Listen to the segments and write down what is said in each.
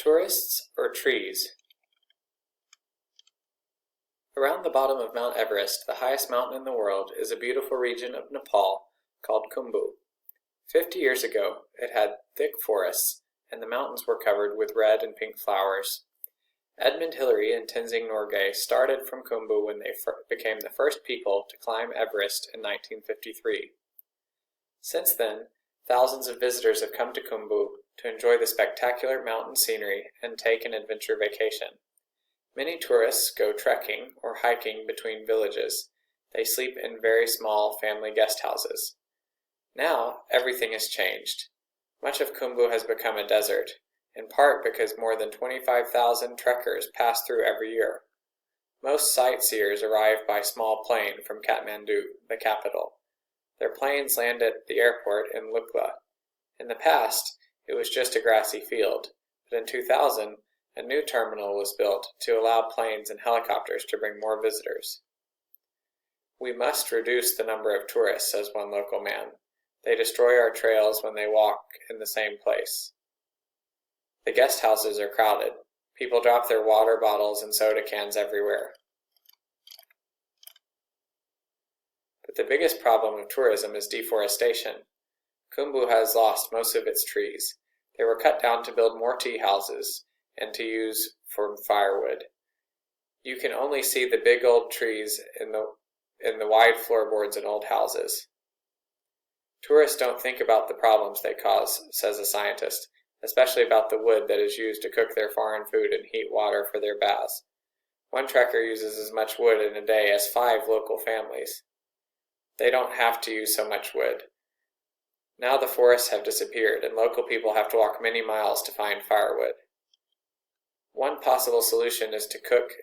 Tourists or trees? Around the bottom of Mount Everest, the highest mountain in the world, is a beautiful region of Nepal called Khumbu. 50 years ago, it had thick forests, and the mountains were covered with red and pink flowers. Edmund Hillary and Tenzing Norgay started from Khumbu when they became the first people to climb Everest in 1953. Since then, thousands of visitors have come to Khumbu to enjoy the spectacular mountain scenery and take an adventure vacation. Many tourists go trekking or hiking between villages. They sleep in very small family guest houses. Now, everything has changed. Much of Khumbu has become a desert, in part because more than 25,000 trekkers pass through every year. Most sightseers arrive by small plane from Kathmandu, the capital. Their planes land at the airport in Lukla. In the past, it was just a grassy field, but in 2000, a new terminal was built to allow planes and helicopters to bring more visitors. "We must reduce the number of tourists," says one local man. "They destroy our trails when they walk in the same place." The guest houses are crowded. People drop their water bottles and soda cans everywhere. But the biggest problem of tourism is deforestation. Khumbu has lost most of its trees. They were cut down to build more tea houses and to use for firewood. You can only see the big old trees in the wide floorboards in old houses. Tourists don't think about the problems they cause, says a scientist, especially about the wood that is used to cook their foreign food and heat water for their baths. One trekker uses as much wood in a day as 5 local families. They don't have to use so much wood. Now the forests have disappeared, and local people have to walk many miles to find firewood. One possible solution is to cook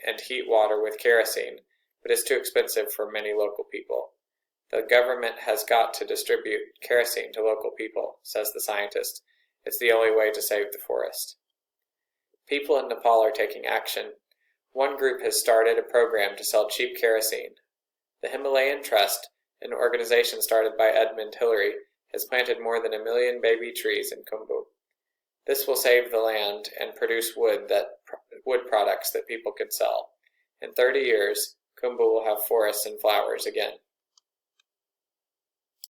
and heat water with kerosene, but it's too expensive for many local people. The government has got to distribute kerosene to local people, says the scientist. It's the only way to save the forest. People in Nepal are taking action. One group has started a program to sell cheap kerosene. The Himalayan Trust, an organization started by Edmund Hillary, has planted more than 1 million baby trees in Khumbu. This will save the land and produce wood products that people can sell. In 30 years, Khumbu will have forests and flowers again.